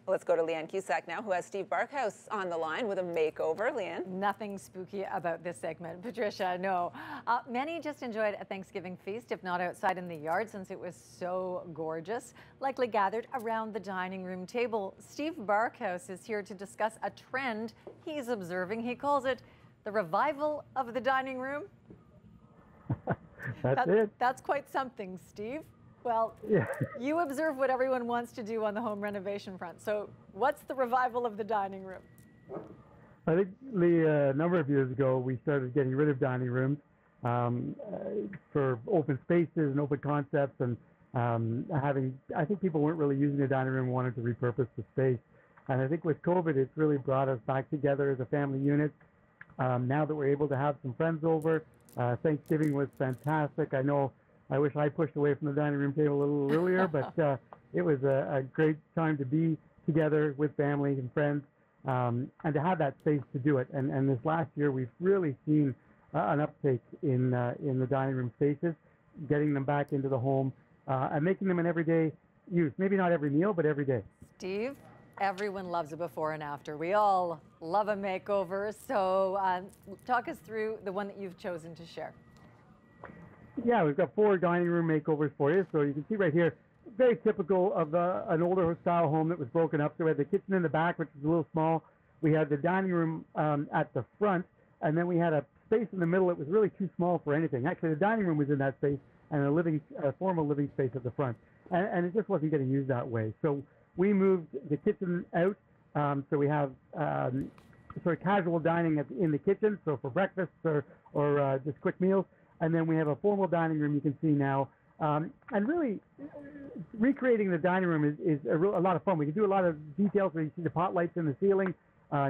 Let's go to Leanne Cusack now, who has Steve Barkhouse on the line with a makeover. Leanne? Nothing spooky about this segment, Patricia, no. Many just enjoyed a Thanksgiving feast, if not outside in the yard, since it was so gorgeous. Likely gathered around the dining room table. Steve Barkhouse is here to discuss a trend he's observing. He calls it the revival of the dining room. That's quite something, Steve. Well, yeah. You observe what everyone wants to do on the home renovation front. So what's the revival of the dining room? I think, Lee, a number of years ago, we started getting rid of dining rooms for open spaces and open concepts. And I think people weren't really using the dining room and wanted to repurpose the space. And I think with COVID, it's really brought us back together as a family unit. Now that we're able to have some friends over, Thanksgiving was fantastic. I wish I pushed away from the dining room table a little earlier, but it was a great time to be together with family and friends, and to have that space to do it. And this last year, we've really seen an uptake in the dining room spaces, getting them back into the home, and making them an everyday use. Maybe not every meal, but every day. Steve, everyone loves a before and after. We all love a makeover. So talk us through the one that you've chosen to share. Yeah, we've got 4 dining room makeovers for you. So you can see right here, very typical of an older style home that was broken up. So we had the kitchen in the back, which is a little small. We had the dining room at the front, and then we had a space in the middle that was really too small for anything. Actually, the dining room was in that space, and a formal living space at the front. And it just wasn't getting used that way. So we moved the kitchen out. So we have sort of casual dining in the kitchen, so for breakfast or just quick meals. And then we have a formal dining room you can see now. And really, recreating the dining room is a lot of fun. We can do a lot of details where you see the pot lights in the ceiling,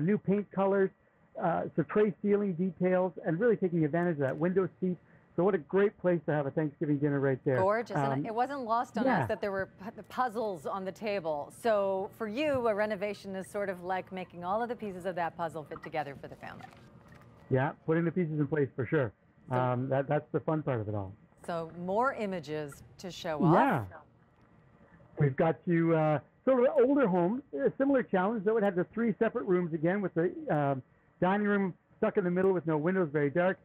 new paint colors, so tray ceiling details, and really taking advantage of that window seat. So what a great place to have a Thanksgiving dinner right there. Gorgeous. And it wasn't lost on us that there were puzzles on the table. So for you, a renovation is sort of like making all of the pieces of that puzzle fit together for the family. Yeah, putting the pieces in place for sure. That's the fun part of it all. So more images to show off. Yeah. We've got you sort of an older home, a similar challenge, though it had the 3 separate rooms again, with the dining room stuck in the middle with no windows, very dark.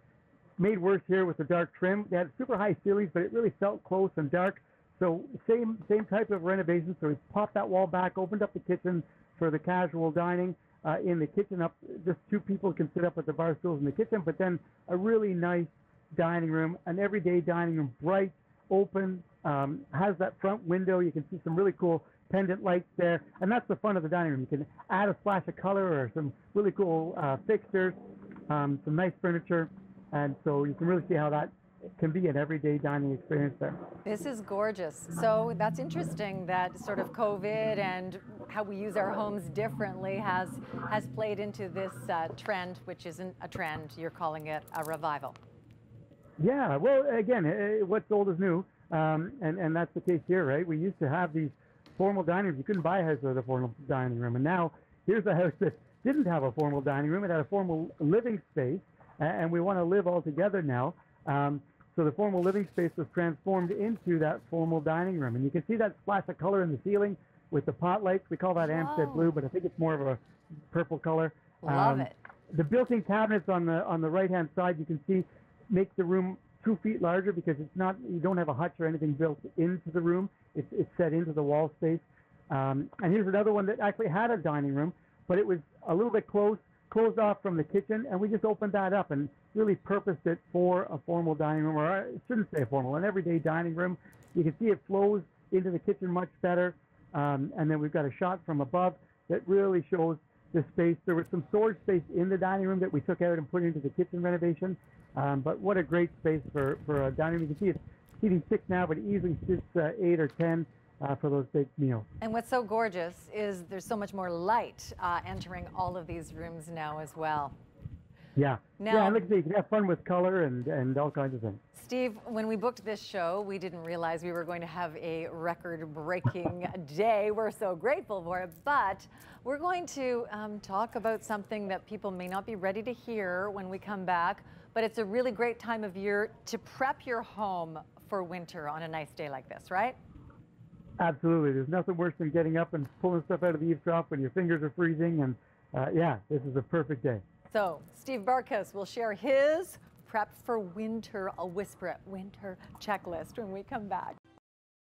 Made worse here with the dark trim. They had super high ceilings, but it really felt close and dark. So same type of renovation. So we popped that wall back, opened up the kitchen for the casual dining. In the kitchen, just 2 people can sit up at the bar stools in the kitchen, but then a really nice dining room, an everyday dining room, bright, open, has that front window. You can see some really cool pendant lights there, and that's the fun of the dining room. You can add a splash of color or some really cool fixtures, some nice furniture, and so you can really see how that can be an everyday dining experience there. This is gorgeous. So that's interesting that sort of COVID and how we use our homes differently has played into this trend, which isn't a trend. You're calling it a revival. Yeah, well, again, what's old is new, and that's the case here, right? We used to have these formal dining rooms. You couldn't buy a house with a formal dining room, and now here's a house that didn't have a formal dining room. It had a formal living space, and we want to live all together now. So the formal living space was transformed into that formal dining room. And you can see that splash of color in the ceiling with the pot lights. We call that Amsted blue, but I think it's more of a purple color. Love it. The built-in cabinets on the right-hand side, you can see, make the room 2 feet larger because you don't have a hutch or anything built into the room. It's set into the wall space. And here's another one that actually had a dining room, but it was a little bit closed off from the kitchen, and we just opened that up and really purposed it for a formal dining room, or I shouldn't say formal, an everyday dining room. You can see it flows into the kitchen much better, and then we've got a shot from above that really shows the space. There was some storage space in the dining room that we took out and put into the kitchen renovation, but what a great space for a dining room. You can see it's seating 6 now, but it easily sits 8 or 10 for those big meals. And what's so gorgeous is there's so much more light entering all of these rooms now as well. Yeah. Yeah, and like I say, you can have fun with color and all kinds of things. Steve, when we booked this show, we didn't realize we were going to have a record-breaking day. We're so grateful for it, but we're going to talk about something that people may not be ready to hear when we come back, but it's a really great time of year to prep your home for winter on a nice day like this, right? Absolutely. There's nothing worse than getting up and pulling stuff out of the eaves trough when your fingers are freezing. And yeah, this is a perfect day. So Steve Barkhouse will share his prep for winter, I'll whisper it, winter checklist when we come back.